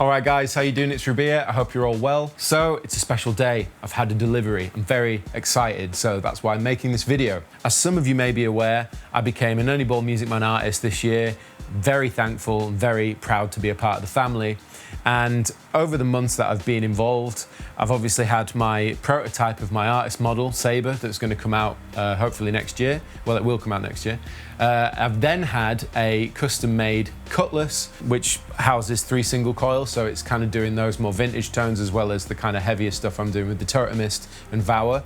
All right, guys, how you doing? It's Rabea. I hope you're all well. So it's a special day. I've had a delivery. I'm very excited, so that's why I'm making this video. As some of you may be aware, I became an Ernie MusicMan artist this year. Very thankful, very proud to be a part of the family. And over the months that I've been involved, I've obviously had my prototype of my artist model, Saber, that's going to come out hopefully next year. Well, it will come out next year. I've then had a custom-made cutlass, which houses 3 single coils, so it's kind of doing those more vintage tones as well as the kind of heavier stuff I'm doing with the Totemist and Vower.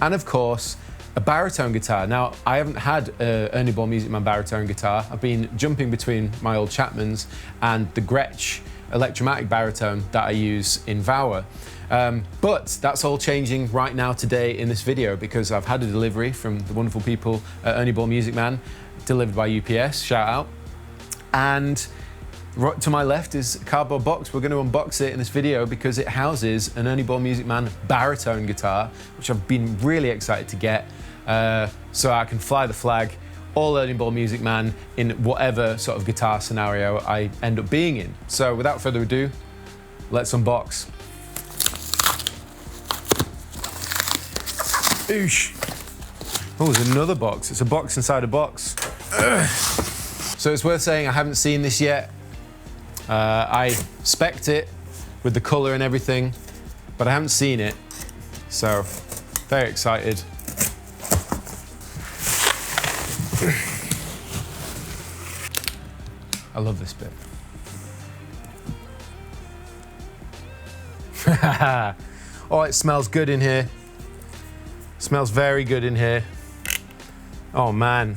And of course, a baritone guitar. Now, I haven't had an Ernie MusicMan baritone guitar. I've been jumping between my old Chapmans and the Gretsch electromatic baritone that I use in Vower. But that's all changing right now today in this video because I've had a delivery from the wonderful people at Ernie MusicMan, delivered by UPS, shout out. And right to my left is a cardboard box. We're going to unbox it in this video because it houses an Ernie MusicMan baritone guitar, which I've been really excited to get, so I can fly the flag, all Ernie MusicMan in whatever sort of guitar scenario I end up being in. So without further ado, let's unbox. Oosh. Oh, there's another box. It's a box inside a box. Ugh. So it's worth saying I haven't seen this yet. I spec'd it with the color and everything, but I haven't seen it. So very excited. I love this bit. Oh, it smells good in here. Smells very good in here. Oh man.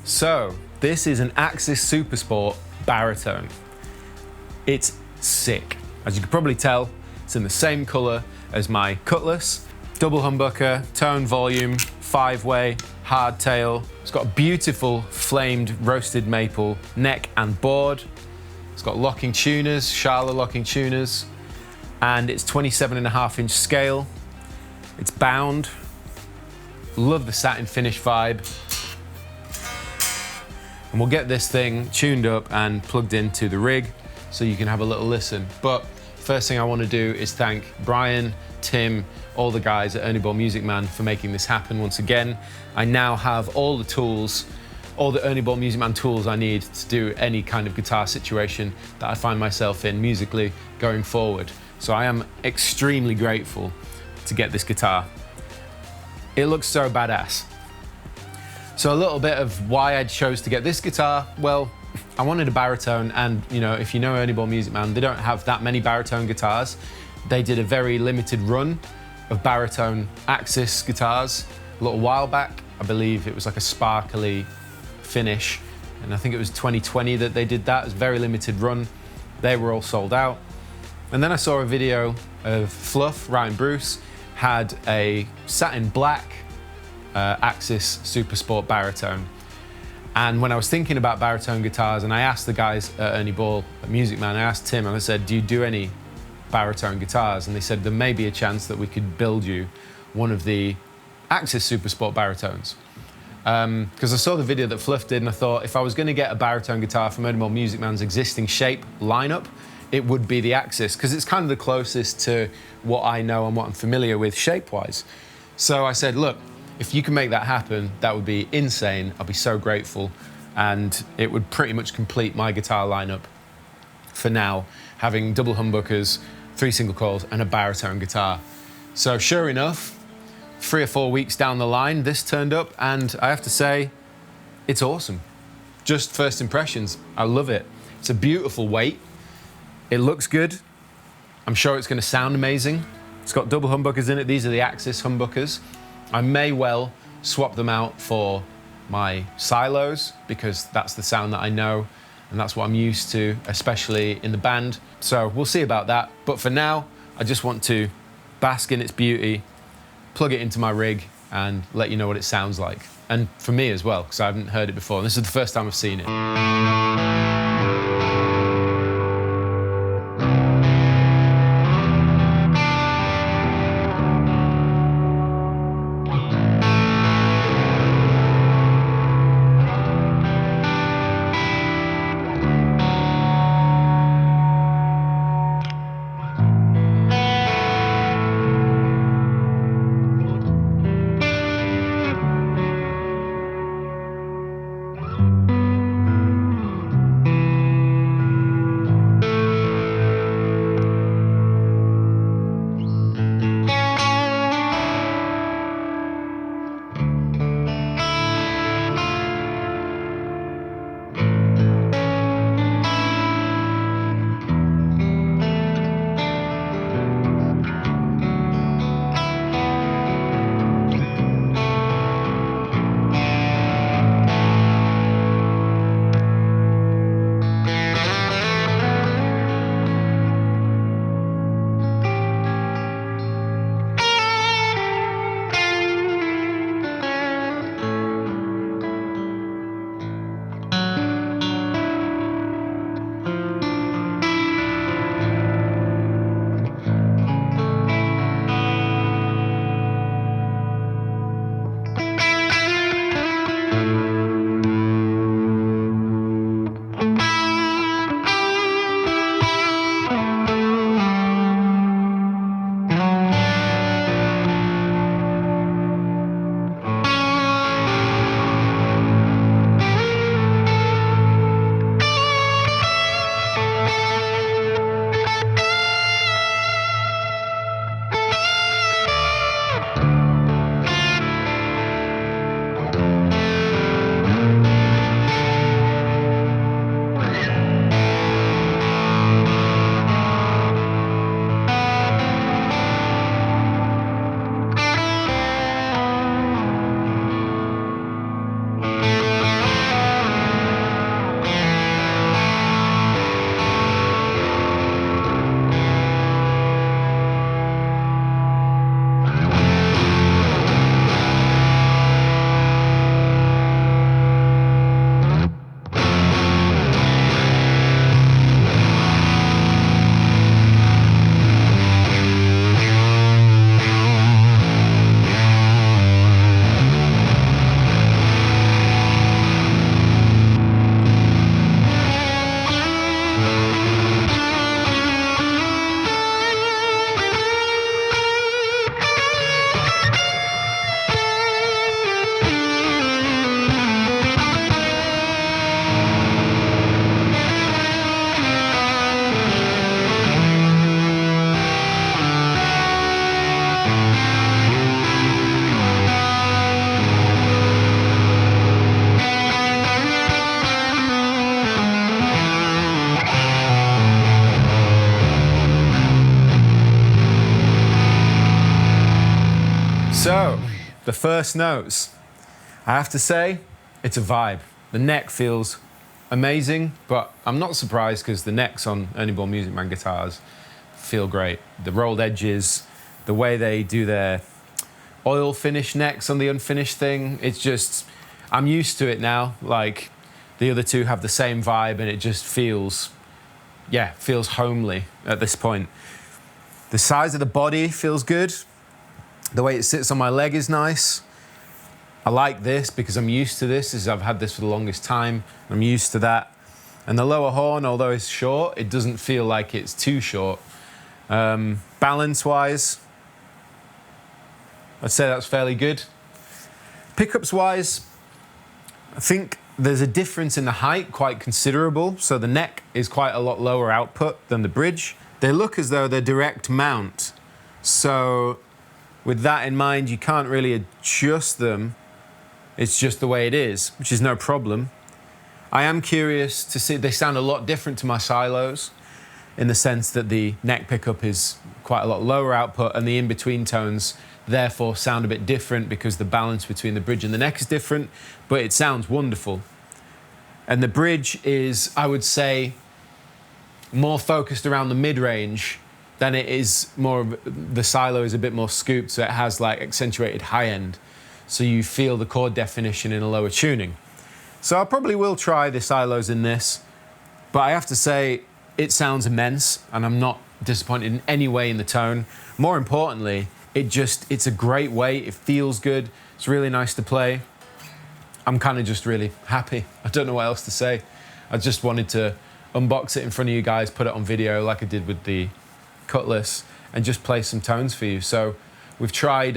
So this is an Axis SUPERSPORT baritone. It's sick. As you can probably tell, it's in the same color as my cutlass. Double humbucker, tone volume, 5-way, hardtail. It's got a beautiful flamed roasted maple neck and board. It's got locking tuners, Schala locking tuners, and it's 27.5-inch scale. It's bound. Love the satin finish vibe. And we'll get this thing tuned up and plugged into the rig so you can have a little listen. But first thing I want to do is thank Brian, Tim, all the guys at Ernie MusicMan for making this happen once again. I now have all the tools, all the Ernie MusicMan tools I need to do any kind of guitar situation that I find myself in musically going forward. So I am extremely grateful to get this guitar. It looks so badass. So a little bit of why I chose to get this guitar. Well, I wanted a baritone, and you know, if you know Ernie MusicMan, they don't have that many baritone guitars. They did a very limited run of baritone Axis guitars a little while back. I believe it was like a sparkly finish, and I think it was 2020 that they did that. It was a very limited run. They were all sold out. And then I saw a video of Fluff, Ryan Bruce, had a satin black Axis SUPERSPORT baritone. And when I was thinking about baritone guitars, and I asked the guys at Ernie MusicMan, I asked Tim, and I said, do you do any baritone guitars? And they said there may be a chance that we could build you one of the Axis SUPERSPORT baritones. Because I saw the video that Fluff did, and I thought if I was going to get a baritone guitar from Ernie MusicMan's existing shape lineup, it would be the Axis, because it's kind of the closest to what I know and what I'm familiar with shape-wise. So I said, look, if you can make that happen, that would be insane. I'll be so grateful. And it would pretty much complete my guitar lineup for now, having double humbuckers, 3 single coils, and a baritone guitar. So sure enough, 3 or 4 weeks down the line, this turned up, and I have to say, it's awesome. Just first impressions, I love it. It's a beautiful weight. It looks good. I'm sure it's going to sound amazing. It's got double humbuckers in it. These are the Axis humbuckers. I may well swap them out for my silos because that's the sound that I know and that's what I'm used to, especially in the band. So we'll see about that. But for now, I just want to bask in its beauty, plug it into my rig and let you know what it sounds like. And for me as well, because I haven't heard it before. And this is the first time I've seen it. So, the first notes. I have to say, it's a vibe. The neck feels amazing, but I'm not surprised because the necks on Ernie Ball MusicMan guitars feel great. The rolled edges, the way they do their oil finish necks on the unfinished thing, it's just, I'm used to it now. Like, the other two have the same vibe and it just feels, yeah, feels homely at this point. The size of the body feels good. The way it sits on my leg is nice. I like this because I'm used to this, as I've had this for the longest time. I'm used to that. And the lower horn, although it's short, it doesn't feel like it's too short. Balance-wise, I'd say that's fairly good. Pickups-wise, I think there's a difference in the height, quite considerable. So the neck is quite a lot lower output than the bridge. They look as though they're direct mount. So with that in mind, you can't really adjust them. It's just the way it is, which is no problem. I am curious to see, they sound a lot different to my silos in the sense that the neck pickup is quite a lot lower output and the in-between tones therefore sound a bit different because the balance between the bridge and the neck is different, but it sounds wonderful. And the bridge is, I would say, more focused around the mid-range than it is more of, the silo is a bit more scooped, so it has like accentuated high end. So you feel the chord definition in a lower tuning. So I probably will try the silos in this, but I have to say it sounds immense and I'm not disappointed in any way in the tone. More importantly, it's a great weight, it feels good, it's really nice to play. I'm kind of just really happy. I don't know what else to say. I just wanted to unbox it in front of you guys, put it on video like I did with the Cutlass, and just play some tones for you. So we've tried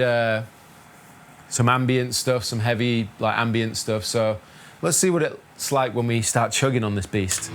some ambient stuff, some heavy like ambient stuff. So let's see what it's like when we start chugging on this beast.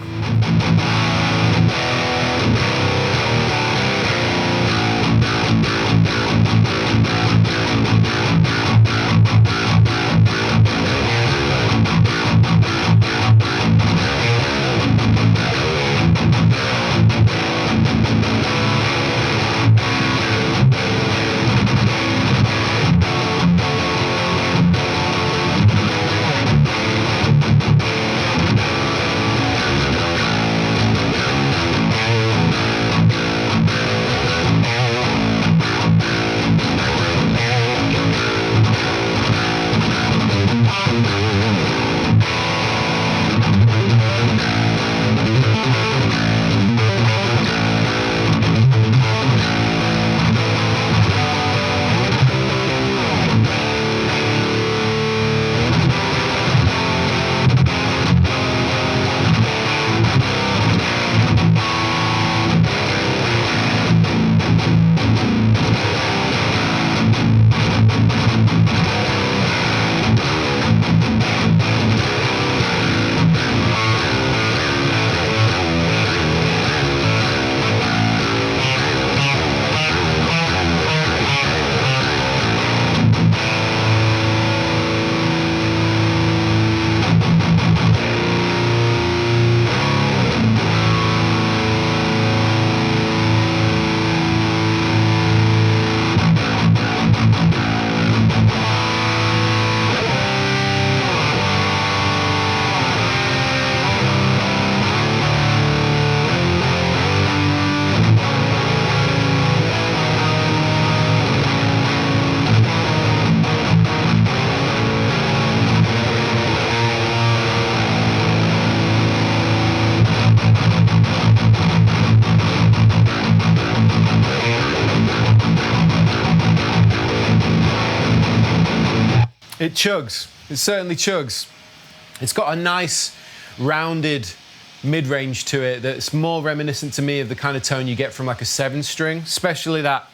It chugs, it certainly chugs. It's got a nice rounded mid-range to it that's more reminiscent to me of the kind of tone you get from like a 7-string, especially that.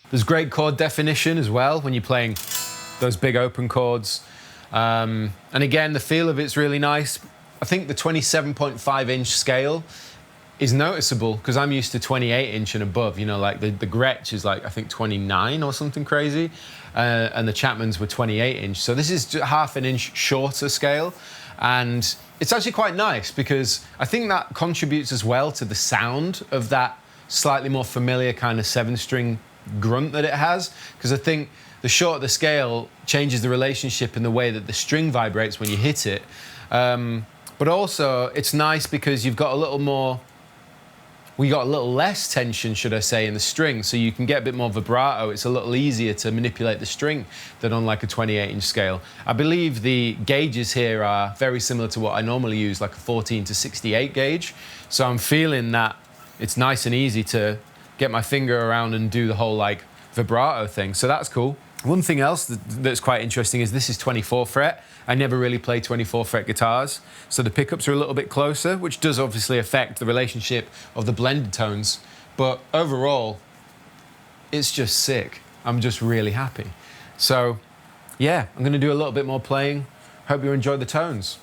There's great chord definition as well when you're playing those big open chords. And again, the feel of it's really nice. I think the 27.5-inch scale is noticeable because I'm used to 28-inch and above. You know, like the Gretsch is like, I think 29 or something crazy. And the Chapmans were 28-inch. So this is just half an inch shorter scale. And it's actually quite nice because I think that contributes as well to the sound of that slightly more familiar kind of 7-string grunt that it has. Because I think the shorter the scale changes the relationship in the way that the string vibrates when you hit it. But also, it's nice because you've got a little more, we got a little less tension, should I say, in the string, so you can get a bit more vibrato. It's a little easier to manipulate the string than on like a 28-inch scale. I believe the gauges here are very similar to what I normally use, like a 14 to 68 gauge. So I'm feeling that it's nice and easy to get my finger around and do the whole like vibrato thing. So that's cool. One thing else that's quite interesting is this is 24 fret. I never really play 24 fret guitars, so the pickups are a little bit closer, which does obviously affect the relationship of the blended tones. But overall, it's just sick. I'm just really happy. So yeah, I'm gonna do a little bit more playing. Hope you enjoy the tones.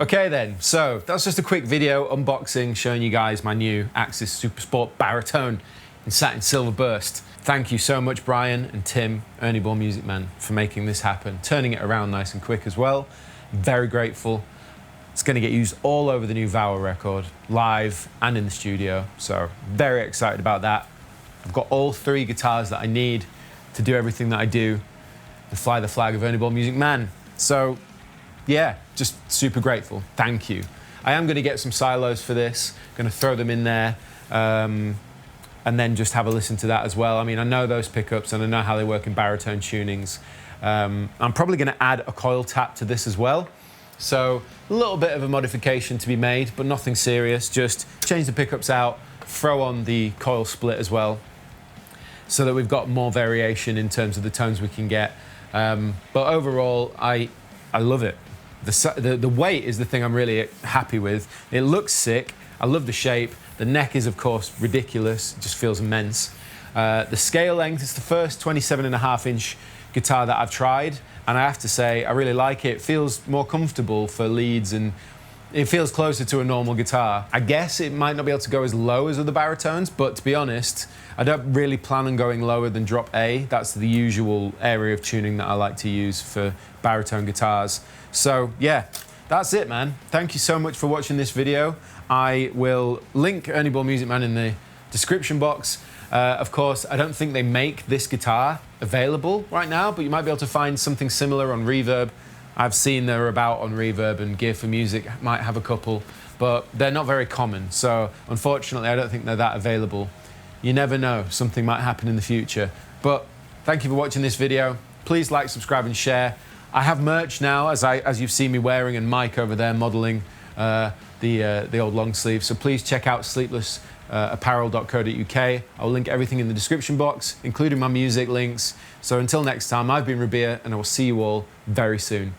Okay then, so that's just a quick video unboxing showing you guys my new Axis SUPERSPORT Baritone in Satin Silver Burst. Thank you so much, Brian and Tim, Ernie MusicMan, for making this happen, turning it around nice and quick as well. Very grateful. It's going to get used all over the new Vowel record, live and in the studio, so very excited about that. I've got all 3 guitars that I need to do everything that I do and fly the flag of Ernie MusicMan. So yeah, just super grateful. Thank you. I am going to get some silos for this, going to throw them in there, and then just have a listen to that as well. I mean, I know those pickups and I know how they work in baritone tunings. I'm probably going to add a coil tap to this as well. So a little bit of a modification to be made, but nothing serious. Just change the pickups out, throw on the coil split as well, so that we've got more variation in terms of the tones we can get. But overall, I love it. The weight is the thing I'm really happy with. It looks sick. I love the shape. The neck is, of course, ridiculous. It just feels immense. The scale length, it's the first 27.5-inch guitar that I've tried, and I have to say, I really like it. It feels more comfortable for leads, and it feels closer to a normal guitar. I guess it might not be able to go as low as other baritones, but to be honest, I don't really plan on going lower than drop A. That's the usual area of tuning that I like to use for baritone guitars. So yeah, that's it, man. Thank you so much for watching this video. I will link Ernie MusicMan in the description box. Of course, I don't think they make this guitar available right now, but you might be able to find something similar on Reverb. I've seen they're about on Reverb, and Gear for Music might have a couple, but they're not very common. So unfortunately, I don't think they're that available. You never know, something might happen in the future. But thank you for watching this video. Please like, subscribe, and share. I have merch now, as you've seen me wearing, and Mike over there modeling the old long sleeve. So please check out sleeplessapparel.co.uk. I'll link everything in the description box, including my music links. So until next time, I've been Rabea, and I will see you all very soon.